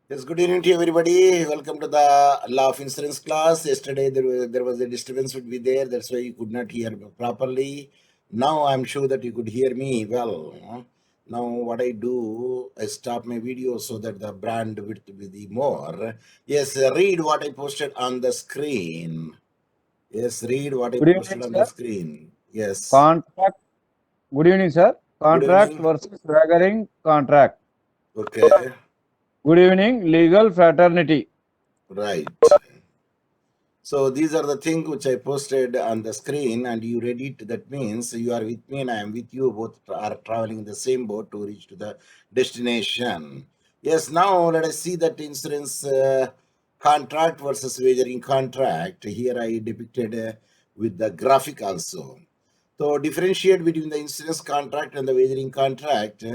Yes, good evening to everybody. Welcome to the Law of Insurance class. Yesterday there was a disturbance would be there. That's why you could not hear properly. Now I'm sure that you could hear me well. Now what I do, I stop my video so that the bandwidth will be more. Yes, read what I posted on the screen. Yes, read what I Good evening, posted on the sir. screen. Yes. Contract. Good evening, sir. Good Contract evening. versus recurring contract. Okay. Good evening, legal fraternity. Right. So these are the things which I posted on the screen and you read it. That means you are with me and I am with you. Both are traveling in the same boat to reach to the destination. Yes, now let us see that insurance contract versus wagering contract. Here I depicted with the graphic also. So differentiate between the insurance contract and the wagering contract.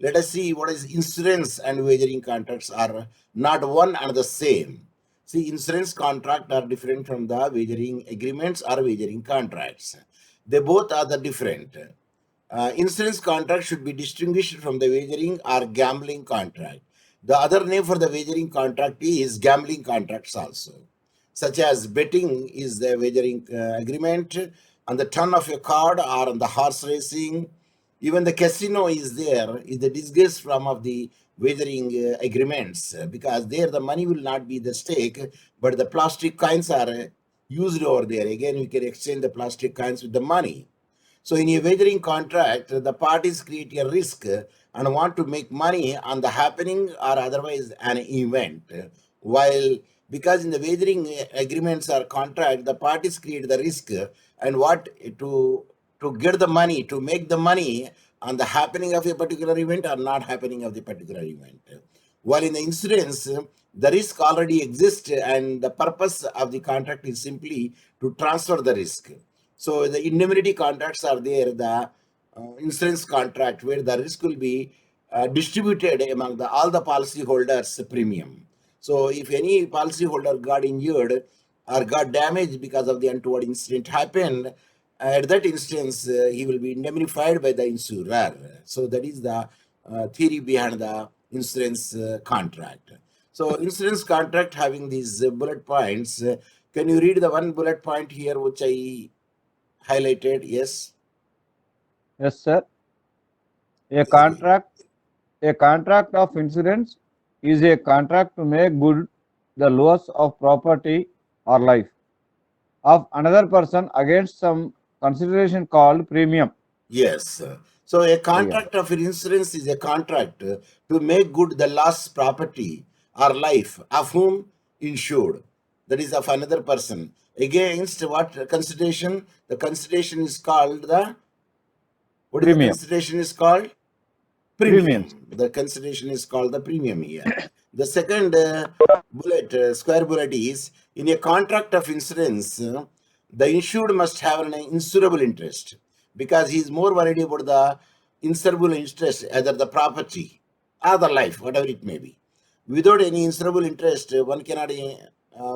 Let us see what is insurance and wagering contracts are not one and the same. See, insurance contract are different from the wagering agreements or wagering contracts. They both are the different. Insurance contract should be distinguished from the wagering or gambling contract. The other name for the wagering contract is gambling contracts also, such as betting is the wagering agreement on the turn of a card or on the horse racing. Even the casino is there, is the disguise from of the wagering agreements because there the money will not be the stake, but the plastic coins are used over there. Again, we can exchange the plastic coins with the money. So in a wagering contract, the parties create a risk and want to make money on the happening or otherwise an event. While because in the wagering agreements or contract, the parties create the risk and what to get the money, to make the money on the happening of a particular event or not happening of the particular event. While in the insurance, the risk already exists and the purpose of the contract is simply to transfer the risk. So the indemnity contracts are there, the insurance contract where the risk will be distributed among all the policyholders' premium. So if any policyholder got injured or got damaged because of the untoward incident happened, at that instance he will be indemnified by the insurer. So that is the theory behind the insurance contract. So insurance contract having these bullet points. Can you read the one bullet point here which I highlighted? Yes. Yes, sir. A Yes, read. contract. A contract of insurance is a contract to make good the loss of property or life of another person against some consideration called premium. Yes. So a Yeah. contract of insurance is a contract to make good the lost property or life of whom insured. That is of another person. Against what consideration? The consideration is called the, what is the Premium. consideration is called? Premiums. Premium. The consideration is called the premium here. The second bullet, square bullet is in a contract of insurance, the insured must have an insurable interest because he is more worried about the insurable interest, either the property or the life, whatever it may be. Without any insurable interest, one cannot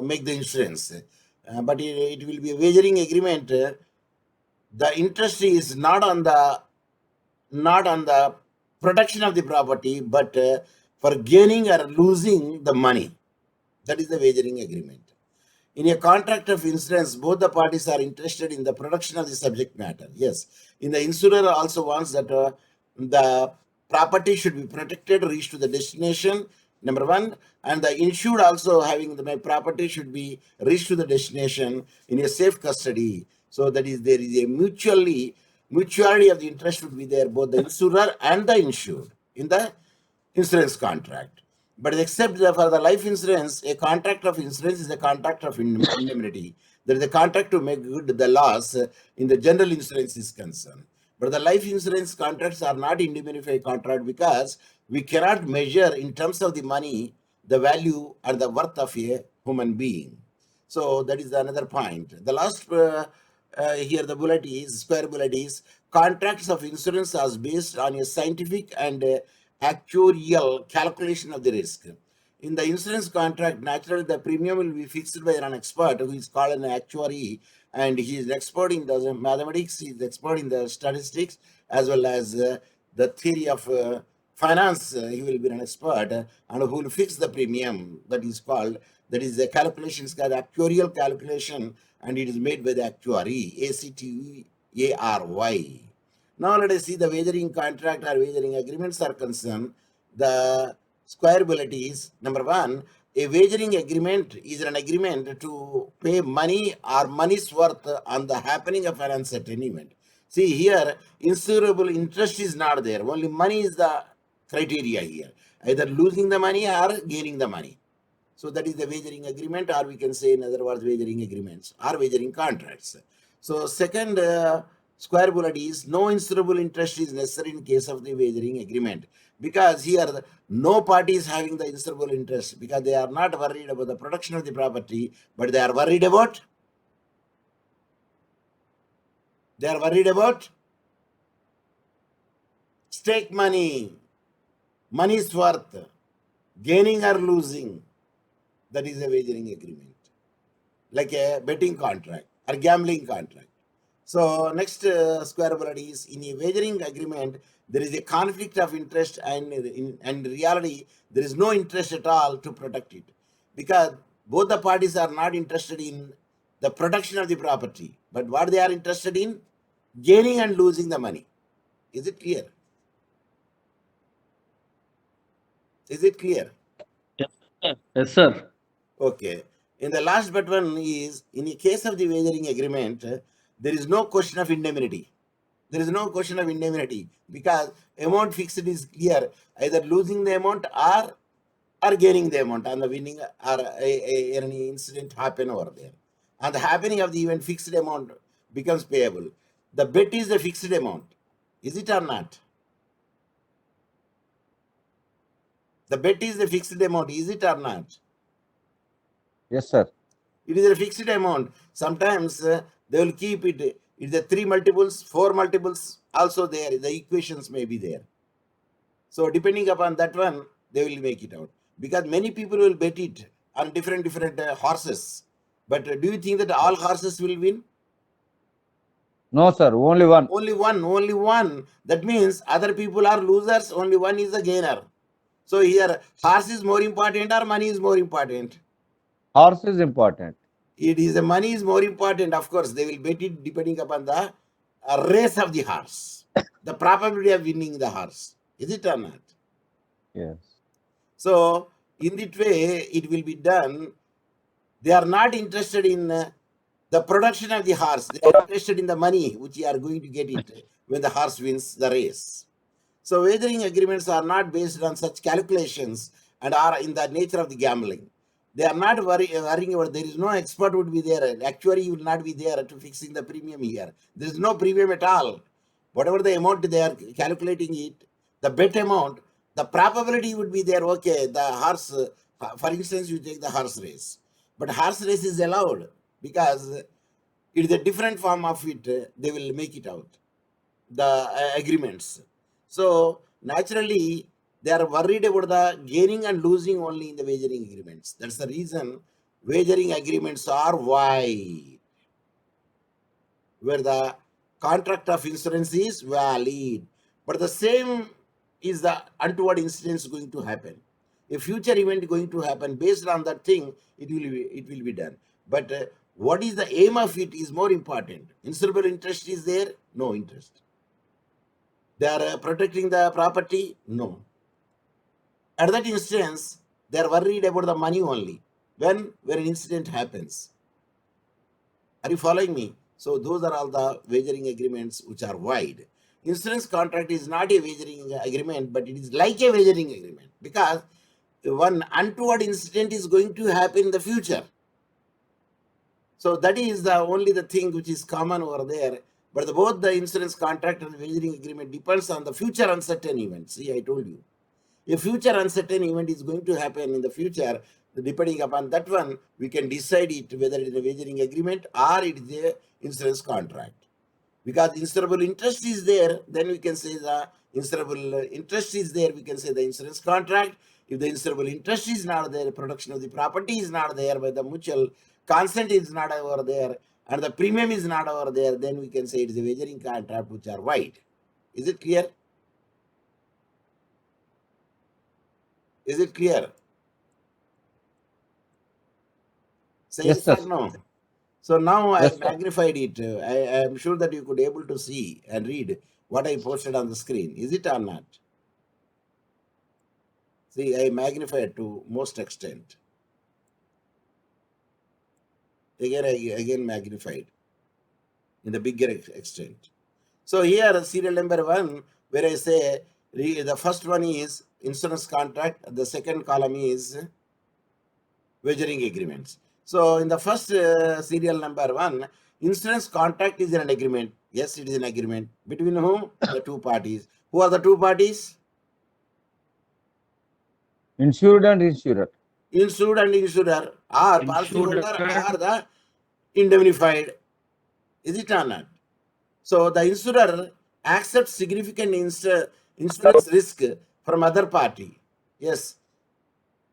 make the insurance. But it will be a wagering agreement. The interest is not on the protection of the property, but for gaining or losing the money. That is the wagering agreement. In a contract of insurance, both the parties are interested in the protection of the subject matter. Yes. In the insurer also wants that the property should be protected, reach to the destination, number one, and the insured also having the my property should be reached to the destination in a safe custody. So that is there is a mutuality of the interest would be there, both the insurer and the insured in the insurance contract. But except for the life insurance, a contract of insurance is a contract of indemnity. There is a contract to make good the loss in the general insurance is concerned. But the life insurance contracts are not indemnify contract because we cannot measure in terms of the money the value or the worth of a human being. So that is another point. The last here the bullet is square bullet is contracts of insurance are based on a scientific and actuarial calculation of the risk. In the insurance contract, naturally the premium will be fixed by an expert who is called an actuary, and he is expert in the mathematics, he is expert in the statistics, as well as the theory of finance, he will be an expert, and who will fix the premium. That is called, that is the calculations called actuarial calculation, and it is made by the actuary, ACTUARY. Now let us see the wagering contract or wagering agreements are concerned. The squareability is number one. A wagering agreement is an agreement to pay money or money's worth on the happening of an uncertain event. See here, insurable interest is not there. Only money is the criteria here. Either losing the money or gaining the money. So that is the wagering agreement, or we can say in other words, wagering agreements or wagering contracts. So second square bullet is no insurable interest is necessary in case of the wagering agreement, because here no party is having the insurable interest, because they are not worried about the production of the property, but they are worried about stake money, money's worth, gaining or losing. That is a wagering agreement, like a betting contract or gambling contract. So next square word is, in a wagering agreement, there is a conflict of interest, and in reality, there is no interest at all to protect it, because both the parties are not interested in the protection of the property, but what they are interested in, gaining and losing the money. Is it clear? Is it clear? Yes, sir. Yes, sir. Okay. In the last but one is, in the case of the wagering agreement, there is no question of indemnity. There is no question of indemnity, because amount fixed is clear, either losing the amount or gaining the amount on the winning, or any incident happen over there. On the happening of the event, fixed amount becomes payable. The bet is the fixed amount. Is it or not? The bet is the fixed amount. Is it or not? Yes, sir. It is a fixed amount. Sometimes they will keep it. It's the 3 multiples, 4 multiples also there. The equations may be there. So depending upon that one, they will make it out. Because many people will bet it on different horses. But do you think that all horses will win? No, sir. Only one. Only one. That means other people are losers. Only one is the gainer. So here, horse is more important or money is more important? Horse is important. It is the money is more important. Of course, they will bet it depending upon the race of the horse, the probability of winning the horse. Is it or not? Yes. So in that way, it will be done. They are not interested in the production of the horse. They are interested in the money which you are going to get it when the horse wins the race. So wagering agreements are not based on such calculations and are in the nature of the gambling. They are not worrying about, there is no expert would be there. Actuary will not be there to fixing the premium here. There is no premium at all. Whatever the amount they are calculating it, the bet amount, the probability would be there. Okay, the horse, for instance, you take the horse race. But horse race is allowed because it is a different form of it. They will make it out, the agreements. So naturally, they are worried about the gaining and losing only in the wagering agreements. That's the reason wagering agreements are wide, where the contract of insurance is valid, but the same is the untoward incidents going to happen. A future event going to happen based on that thing, it will be done. But what is the aim of it is more important. Insurable interest is there, no interest. They are protecting the property, no. At that instance, they are worried about the money only when an incident happens. Are you following me? So those are all the wagering agreements which are wide. Insurance contract is not a wagering agreement, but it is like a wagering agreement, because one untoward incident is going to happen in the future. So that is the only the thing which is common over there. But both the insurance contract and the wagering agreement depends on the future uncertain event. See, I told you. A future uncertain event is going to happen in the future. Depending upon that one, we can decide it whether it is a wagering agreement or it is a insurance contract. Because insurable interest is there, then we can say the insurable interest is there, we can say the insurance contract. If the insurable interest is not there, production of the property is not there, but the mutual consent is not over there, and the premium is not over there, then we can say it is a wagering contract which are wide. Is it clear? Is it clear? Say Yes, yes sir. or no. So now I Yes, sir. magnified it. I am sure that you could able to see and read what I posted on the screen. Is it or not? See, I magnified to most extent. Again magnified in the bigger extent. So here serial number 1, where I say the first one is insurance contract, the second column is wagering agreements. So in the first serial number 1, insurance contract is an agreement. Yes, it is an agreement between whom? The two parties. Who are the two parties? Insured and insurer. Insured and insurer, or Insured policyholder, and or the indemnified. Is it or not? So the insurer accepts significant insurance risk from other party. Yes,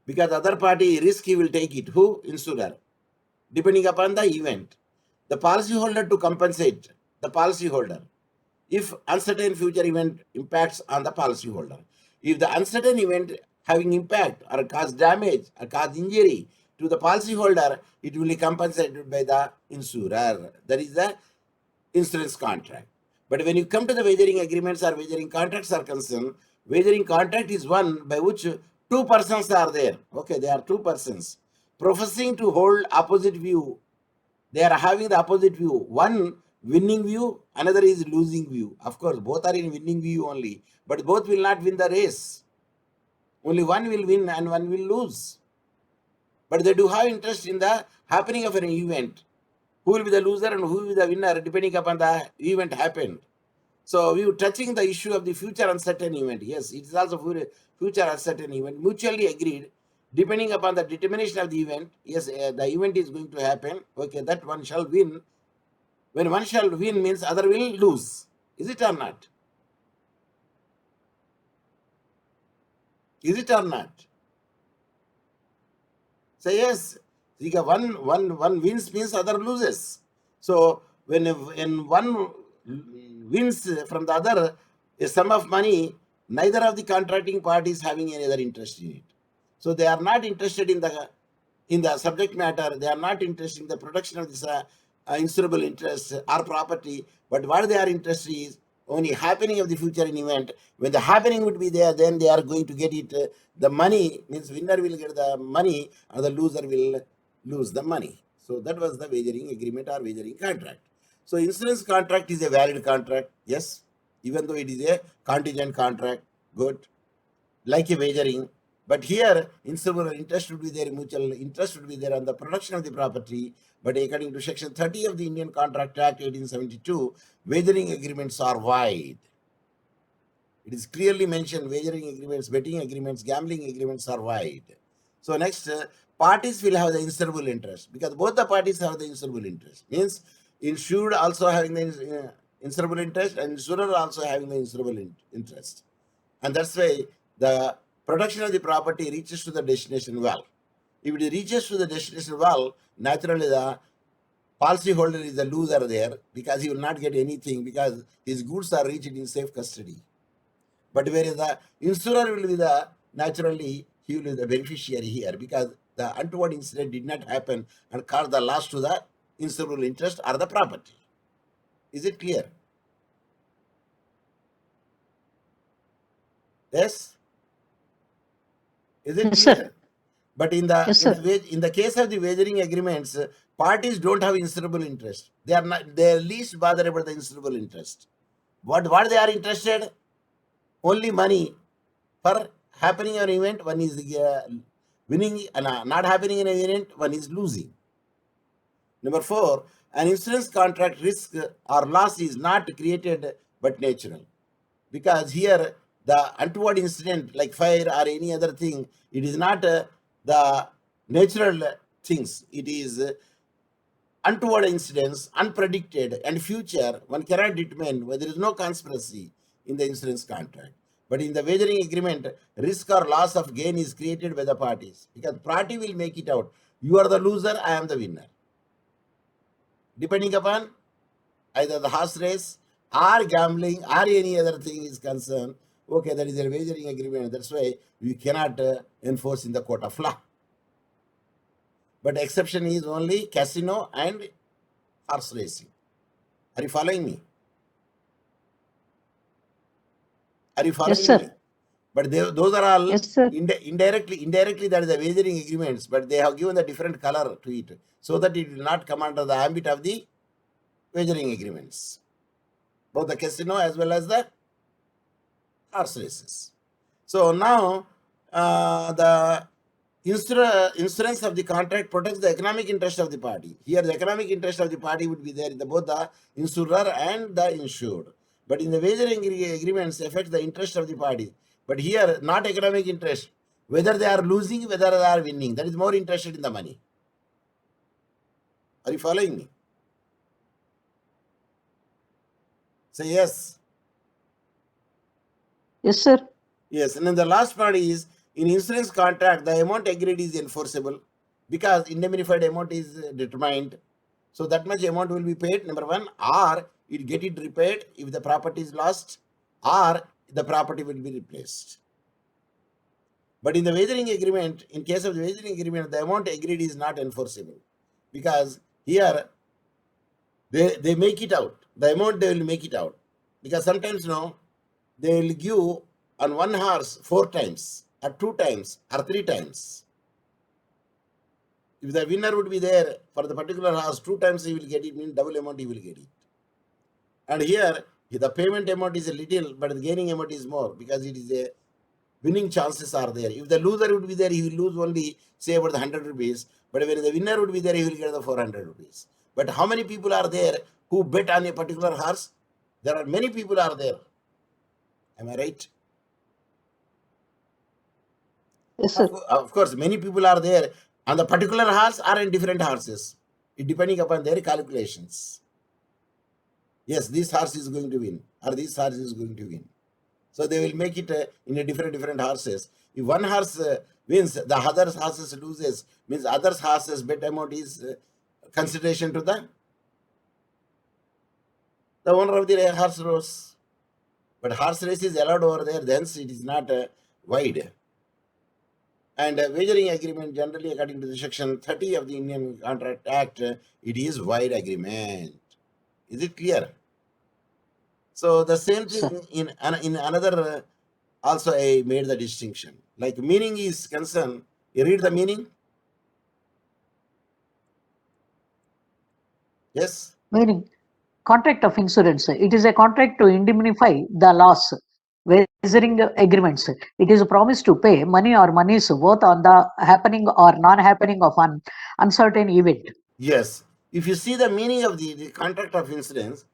because other party risk he will take it. Who? Insurer. Depending upon the event. The policyholder to compensate the policyholder if uncertain future event impacts on the policyholder. If the uncertain event having impact or cause damage or cause injury to the policyholder, it will be compensated by the insurer. That is the insurance contract. But when you come to the wagering agreements or wagering contracts are concerned, wagering contract is one by which two persons are there. Okay, there are two persons professing to hold opposite view. They are having the opposite view. One winning view, another is losing view. Of course, both are in winning view only, but both will not win the race. Only one will win and one will lose. But they do have interest in the happening of an event. Who will be the loser and who will be the winner depending upon the event happened. So we were touching the issue of the future uncertain event. Yes, it is also future uncertain event. Mutually agreed, depending upon the determination of the event. Yes, the event is going to happen. Okay, that one shall win. When one shall win means other will lose. Is it or not? Is it or not? Say yes. One wins means other loses. So when one wins from the other a sum of money, neither of the contracting parties having any other interest in it. So they are not interested in the subject matter. They are not interested in the production of this insurable interest or property. But what they are interested is only happening of the future in event. When the happening would be there, then they are going to get it. The money means winner will get the money, and the loser will lose the money. So that was the wagering agreement or wagering contract. So insurance contract is a valid contract, yes, even though it is a contingent contract, good, like a wagering. But here, insurer interest would be there, mutual interest would be there on the production of the property. But according to Section 30 of the Indian Contract Act 1872, wagering agreements are void. It is clearly mentioned wagering agreements, betting agreements, gambling agreements are void. So next, parties will have the insurable interest because both the parties have the insurable interest. Means insured also having the insurable interest and insurer also having the insurable interest. And that's why the production of the property reaches to the destination well. If it reaches to the destination well, naturally the policyholder is the loser there because he will not get anything because his goods are reached in safe custody. But whereas the insurer will be the naturally he will be the beneficiary here because the untoward incident did not happen and cause the loss to the insurable interest or the property. Is it clear? Yes? Is it Yes, clear? sir. But Yes, sir. in the case of the wagering agreements, parties don't have insurable interest. They are not they are least bothered about the insurable interest. What they are interested? Only money for happening an event. One is winning, and not happening in an event. One is losing. Number 4, an insurance contract risk or loss is not created but natural. Because here the untoward incident like fire or any other thing, it is not the natural things. It is untoward incidents, unpredicted, and future. One cannot determine whether there is no conspiracy in the insurance contract. But in the wagering agreement, risk or loss of gain is created by the parties because party will make it out. You are the loser, I am the winner. Depending upon either the horse race or gambling or any other thing is concerned, Okay, that is a wagering agreement. That's why we cannot enforce in the court of law. But exception is only casino and horse racing. Are you following me? Are you following sir. me? But those are all Yes, sir. indirectly that is the wagering agreements, but they have given the different color to it so that it will not come under the ambit of the wagering agreements. Both the casino as well as the horse races. So now the insurance of the contract protects the economic interest of the party. Here the economic interest of the party would be there in both the insurer and the insured. But in the wagering agreements affect the interest of the party. But here not economic interest. Whether they are losing, whether they are winning. That is more interested in the money. Are you following me? Say yes. Yes, sir. Yes, and then the last part is in insurance contract, the amount agreed is enforceable because indemnified amount is determined. So that much amount will be paid, number one, or it get it repaired if the property is lost, or the property will be replaced. But in the wagering agreement, in case of the wagering agreement, the amount agreed is not enforceable because here they make it out. The amount they will make it out because sometimes they will give on one horse 4 times or 2 times or 3 times. If the winner would be there for the particular horse 2 times, he will get it, means double amount he will get it. And here the payment amount is a little, but the gaining amount is more because it is a winning chances are there. If the loser would be there, he will lose only say about the 100 rupees. But when the winner would be there, he will get the 400 rupees. But how many people are there who bet on a particular horse? There are many people are there. Am I right? Yes, sir. Of course, many people are there on the particular horse or in different horses. It depending upon their calculations. Yes, this horse is going to win or this horse is going to win. So they will make it in a different horses. If one horse wins, the other horses loses, means other horses bet amount is consideration to the owner of the horse race. But horse race is allowed over there, hence it is not wide. And wagering agreement generally according to the section 30 of the Indian Contract Act, it is wide agreement. Is it clear? So the same thing in another also I made the distinction. Like meaning is concerned, you read the meaning? Yes? Meaning, contract of insurance. It is a contract to indemnify the loss. Wagering agreements. It is a promise to pay money or monies worth on the happening or non-happening of an uncertain event. Yes. If you see the meaning of the contract of insurance,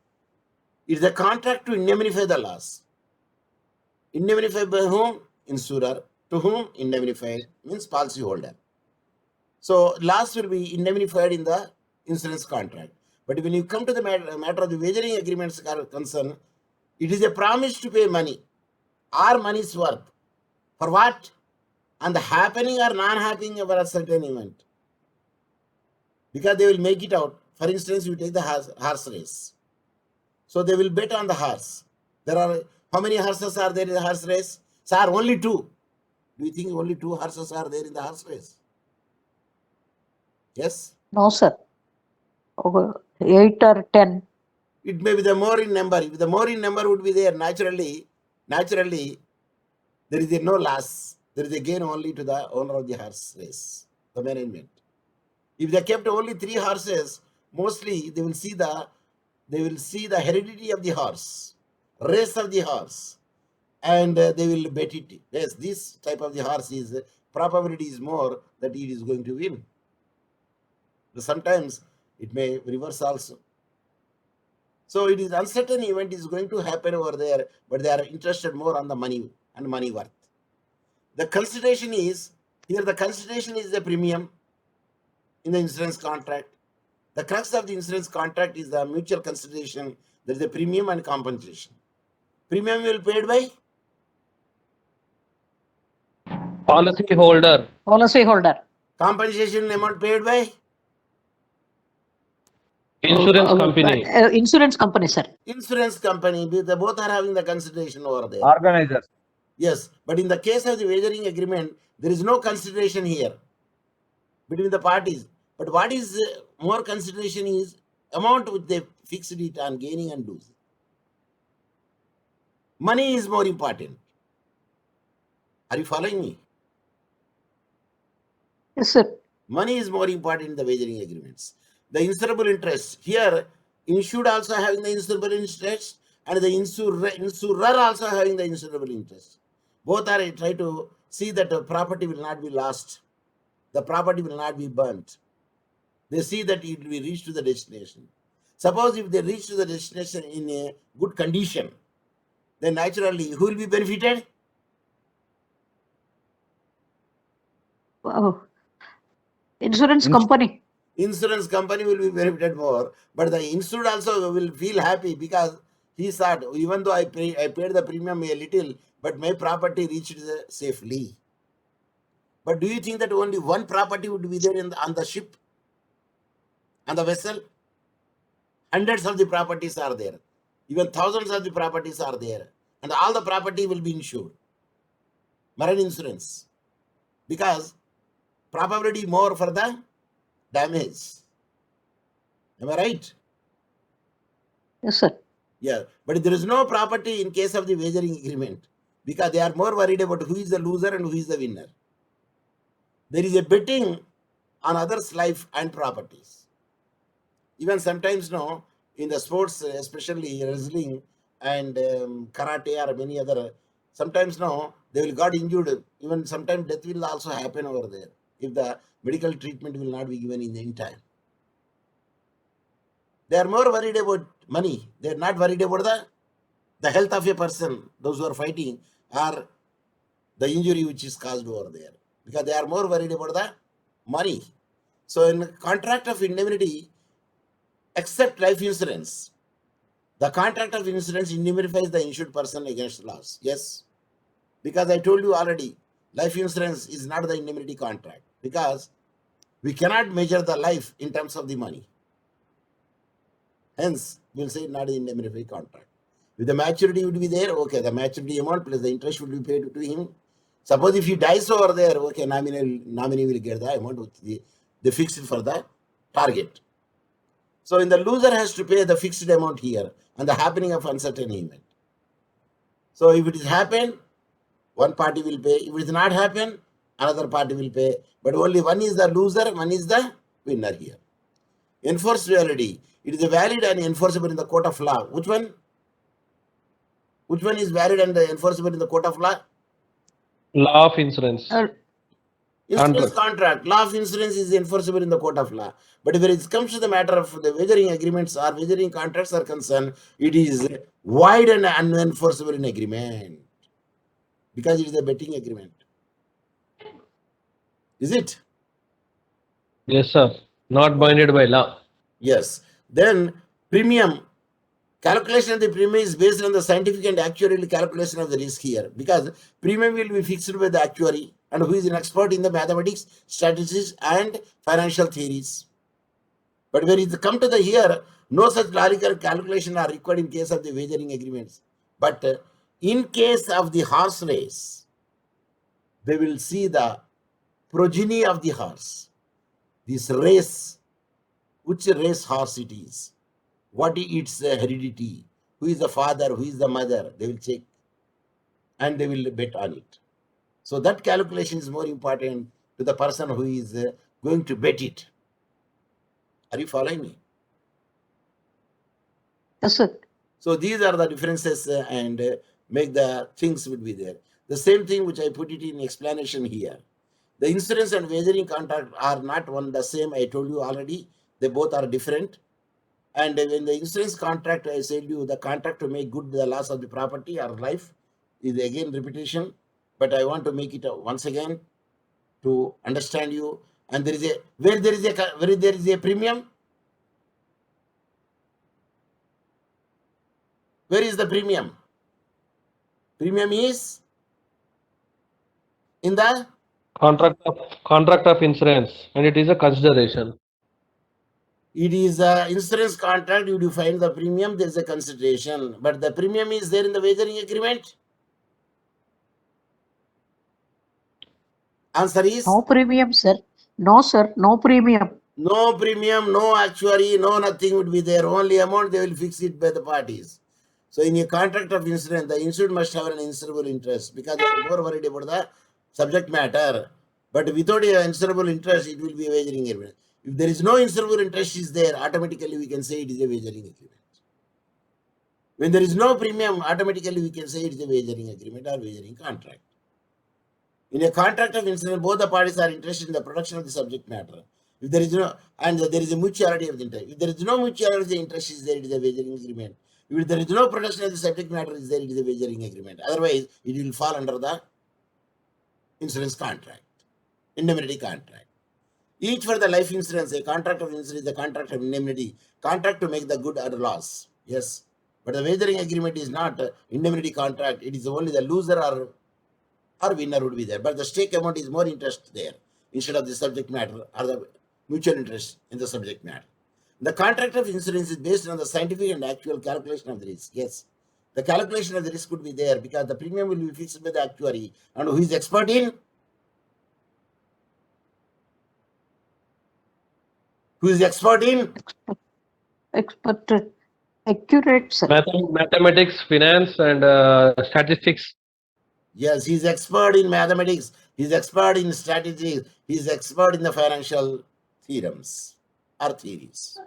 it is a contract to indemnify the loss. Indemnify by whom? Insurer. To whom? Indemnified means policy holder. So loss will be indemnified in the insurance contract. But when you come to the matter of the wagering agreements concern, it is a promise to pay money or money's worth. For what? On the happening or non-happening of a certain event. Because they will make it out. For instance, you take the horse race. So they will bet on the horse. There are, how many horses are there in the horse race? Sir, only 2. Do you think only 2 horses are there in the horse race? Yes? No, sir. 8 or 10. It may be the more in number. If the more in number would be there, naturally, there is no loss. There is a gain only to the owner of the horse race, the management. If they kept only 3 horses, mostly they will see the heredity of the horse, race of the horse, and they will bet it. Yes, this type of the horse is probability is more that it is going to win. But sometimes it may reverse also. So it is uncertain event is going to happen over there, but they are interested more on the money and money worth. The consideration is, here the consideration is the premium in the insurance contract. The crux of the insurance contract is the mutual consideration. There is a premium and compensation. Premium will be paid by Policy holder. Policy holder. compensation amount paid by Insurance company. Insurance company, sir. insurance company. They both are having the consideration over there. Organizers. Yes, but in the case of the wagering agreement, there is no consideration here between the parties. But what is more consideration is amount which they fixed it on gaining and losing. Money is more important. Are you following me? Yes, sir. Money is more important in the wagering agreements. The insurable interest here, insured also having the insurable interest, and the insurer also having the insurable interest. Both are try to see that the property will not be lost, the property will not be burnt. They see that it will reach to the destination. Suppose if they reach to the destination in a good condition, then naturally who will be benefited? Wow. Insurance Ins- company. Insurance company will be benefited more, but the insured also will feel happy because he thought, even though I paid the premium a little, but my property reached safely. But do you think that only one property would be there on the ship, on the vessel? Hundreds of the properties are there, even thousands of the properties are there, and all the property will be insured. Marine insurance, because probability more for the damage. Am I right? Yes, sir. Yeah, but there is no property in case of the wagering agreement because they are more worried about who is the loser and who is the winner. There is a betting on others' life and properties. Even sometimes, no, in the sports, especially wrestling and karate or many other, sometimes, no, they will got injured. Even sometimes death will also happen over there if the medical treatment will not be given in time. They are more worried about money. They are not worried about the health of a person, those who are fighting, or the injury which is caused over there, because they are more worried about the money. So in contract of indemnity, except life insurance, the contract of insurance indemnifies the insured person against loss. Yes, because I told you already, life insurance is not the indemnity contract because we cannot measure the life in terms of the money. Hence, we'll say not an indemnity contract. If the maturity would be there, okay, the maturity amount plus the interest would be paid to him. Suppose if he dies over there, okay, nominee will get the amount which they fixed for the target. So in the loser has to pay the fixed amount here on the happening of uncertain event. So if it is happen, one party will pay. If it is not happen, another party will pay. But only one is the loser, one is the winner here. Enforced reality. It is valid and enforceable in the court of law. Which one? Which one is valid and enforceable in the court of law? Law of insurance. Insurance contract. Law of insurance is enforceable in the court of law. But when it comes to the matter of the wagering agreements or wagering contracts are concerned, it is void and unenforceable in agreement because it is a betting agreement. Is it? Yes, sir. Not binded by law. Yes. Then premium. Calculation of the premium is based on the scientific and actuarial calculation of the risk here because premium will be fixed by the actuary and who is an expert in the mathematics, statistics, and financial theories. But when it come to the here, no such logical calculation are required in case of the wagering agreements. But in case of the horse race, they will see the progeny of the horse. This race, which race horse it is, what its heredity, who is the father, who is the mother, they will check and they will bet on it. So that calculation is more important to the person who is going to bet it. Are you following me? Yes, sir. So these are the differences and make the things would be there. The same thing which I put it in explanation here. The insurance and wagering contract are not one the same. I told you already. They both are different. And when the insurance contract, I said you the contract to make good the loss of the property or life is again repetition. But I want to make it once again to understand you. And there is a where there is a premium. Where is the premium? Premium is in the Contract of insurance, and it is a consideration. it is a insurance contract. You define the premium. There is a consideration, but the premium is there in the wagering agreement. Answer is No premium, sir. No, sir. No premium. no premium, no actuary, no nothing would be there. Only amount they will fix it by the parties. So in a contract of insurance, the insured must have an insurable interest because they are more worried about the subject matter. But without an insurable interest, it will be a wagering agreement. If there is no insurable interest is there, automatically we can say it is a wagering agreement. When there is no premium, automatically we can say it is a wagering agreement or wagering contract. In a contract of insurance, both the parties are interested in the production of the subject matter. If there is no, and there is a mutuality of the interest. If there is no mutuality of the interest is there, it is a wagering agreement. If there is no production of the subject matter is there, it is a wagering agreement. Otherwise, it will fall under the insurance contract, indemnity contract. Each for the life insurance, a contract of insurance is a contract of indemnity, contract to make the good or loss. Yes. But the wagering agreement is not indemnity contract. It is only the loser or winner would be there. But the stake amount is more interest there instead of the subject matter or the mutual interest in the subject matter. The contract of insurance is based on the scientific and actual calculation of the risk. Yes. The calculation of the risk would be there because the premium will be fixed by the actuary and who is expert in? Who is expert in? Expert, accurate, sir. Mathematics, finance, and statistics. Yes, he's expert in mathematics, he's expert in strategy, he's expert in the financial theorems or theories.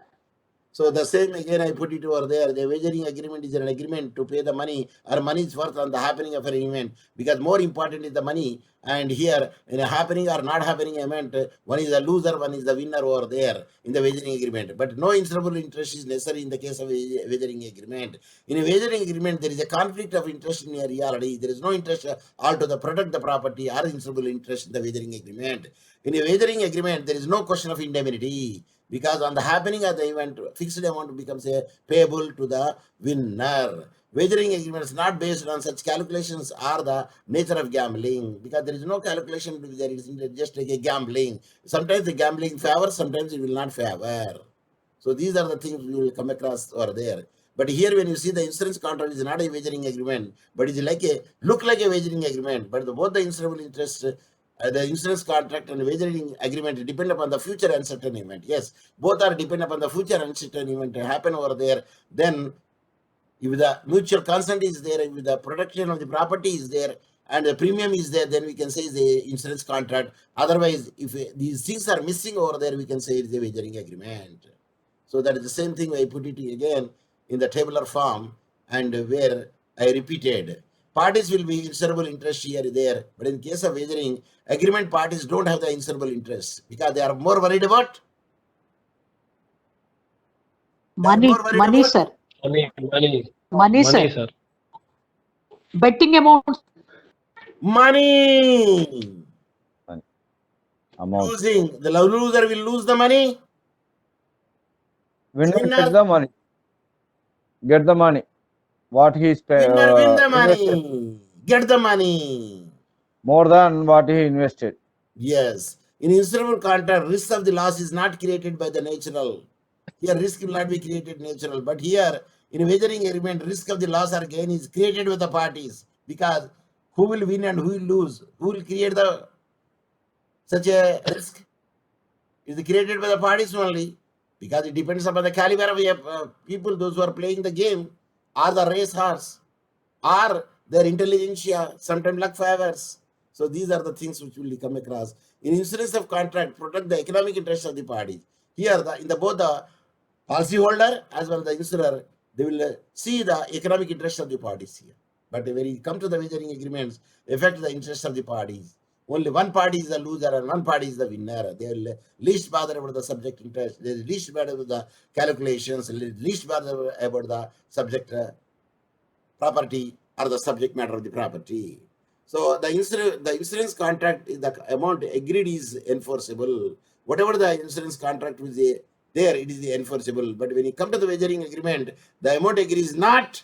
So the same again I put it over there. The wagering agreement is an agreement to pay the money or money is worth on the happening of an event because more important is the money. And here in a happening or not happening event, one is the loser, one is the winner over there in the wagering agreement. But no insurable interest is necessary in the case of a wagering agreement. In a wagering agreement, there is a conflict of interest in a reality. There is no interest all to the protect the property or insurable interest in the wagering agreement. In a wagering agreement, there is no question of indemnity. Because on the happening of the event, fixed amount becomes a payable to the winner. Wagering agreement is not based on such calculations or the nature of gambling because there is no calculation there is just like a gambling. Sometimes the gambling favors, sometimes it will not favor. So these are the things we will come across over there. But here when you see the insurance contract is not a wagering agreement, but it's like a look like a wagering agreement. But both the insurable interest the insurance contract and wagering agreement depend upon the future uncertain event. Yes, both are depend upon the future uncertain event to happen over there. Then, if the mutual consent is there, if the protection of the property is there, and the premium is there, then we can say the insurance contract. Otherwise, if these things are missing over there, we can say it's a wagering agreement. So that is the same thing. I put it again in the tabular form, and where I repeated. Parties will be insurable interest here there, but in case of wagering agreement, parties don't have the insurable interest because they are more worried about Money, money, sir. Money, sir. Sir. Betting amount, money. Amount. Losing, the loser will lose the money. Winner Winner. get the money. Get the money. What he Winner win the invested money. Get the money. more than what he invested. Yes. In insurable contract, risk of the loss is not created by the natural. Here, risk will not be created natural. But here, in a wagering agreement, risk of the loss or gain is created with the parties because who will win and who will lose? Who will create the such a risk? Is created by the parties only because it depends upon the caliber of people, those who are playing the game, or the race horse, or their intelligentsia, sometimes luck favors. So these are the things which will come across. In insurance of contract, protect the economic interests of the parties. Here, in the both the policyholder as well as the insurer, they will see the economic interests of the parties here. But when it comes to the wagering agreements, affect the interests of the parties. Only one party is the loser and one party is the winner. They will least bother about the subject interest. They least bother about the calculations. Least bother about the subject property or the subject matter of the property. So the insurance contract, the amount agreed is enforceable. Whatever the insurance contract is there, it is enforceable. But when you come to the wagering agreement, the amount agreed is not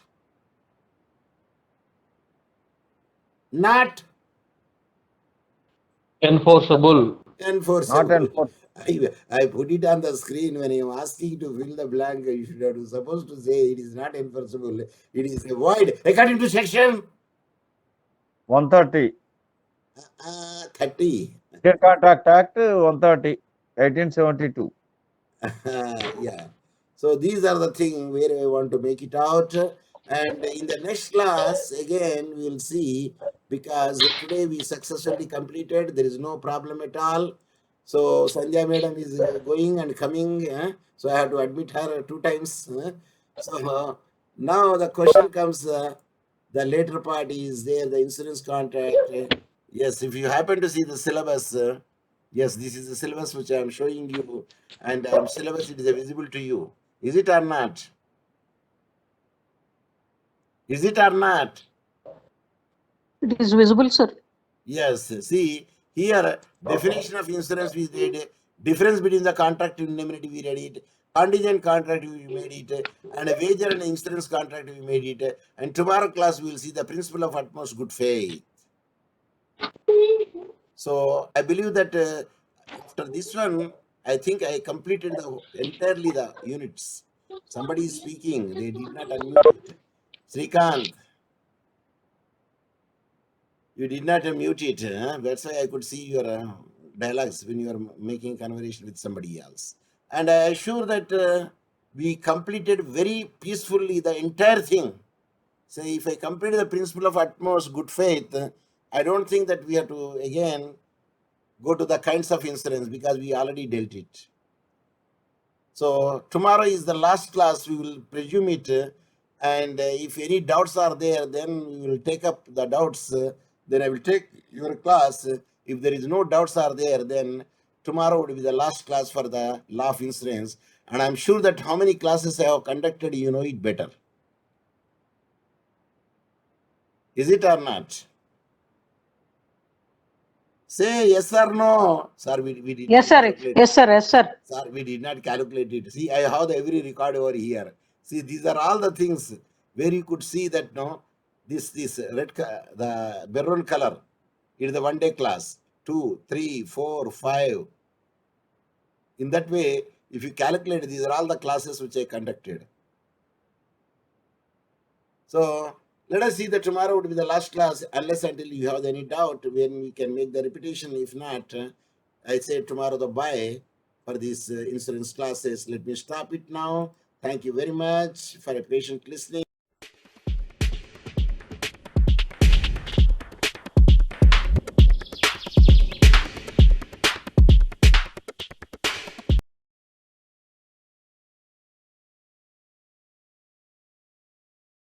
Enforceable. enforceable. Not enforceable. I put it on the screen when I am asking to fill the blank. You should have supposed to say it is not enforceable. It is a void according to section 130. 30. Indian Contract Act 130, 1872. Yeah. So these are the things where I want to make it out. And in the next class, again, we will see, because today we successfully completed. There is no problem at all. So Sanjay madam is going and coming. So I have to admit her 2 times. So now the question comes, the later part is there, the insurance contract. Yes, if you happen to see the syllabus, yes, this is the syllabus which I am showing you, and syllabus it is visible to you. Is it or not? Is it or not? It is visible, sir. Yes. See here, definition of insurance we did. Difference between the contract indemnity we read it. Contingent contract we made it, and a wager and insurance contract we made it. And tomorrow class we will see the principle of utmost good faith. So I believe that after this one, I think I completed entirely the units. Somebody is speaking. They did not unmute it. Srikant, you did not unmute it. That's why I could see your dialogues when you are making conversation with somebody else. And I assure that we completed very peacefully the entire thing. So if I complete the principle of utmost good faith, I don't think that we have to again go to the kinds of insurance, because we already dealt it. So tomorrow is the last class. We will presume it, and if any doubts are there, then we will take up the doubts. Then I will take your class. If there is no doubts are there, then tomorrow would be the last class for the law of insurance. And I'm sure that how many classes I have conducted, you know it better. Is it or not? Say yes or no. Sir, we did Yes, not sir. calculate. Yes, sir. Yes, sir. Sir, we did not calculate it. See, I have every record over here. See, these are all the things where you could see that no, this red the maroon color, it is the 1 day class. 2, 3, 4, 5. In that way, if you calculate, these are all the classes which I conducted. So let us see that tomorrow would be the last class, unless until you have any doubt when we can make the repetition. If not, I say tomorrow the bye for these insurance classes. Let me stop it now. Thank you very much for a patient listening.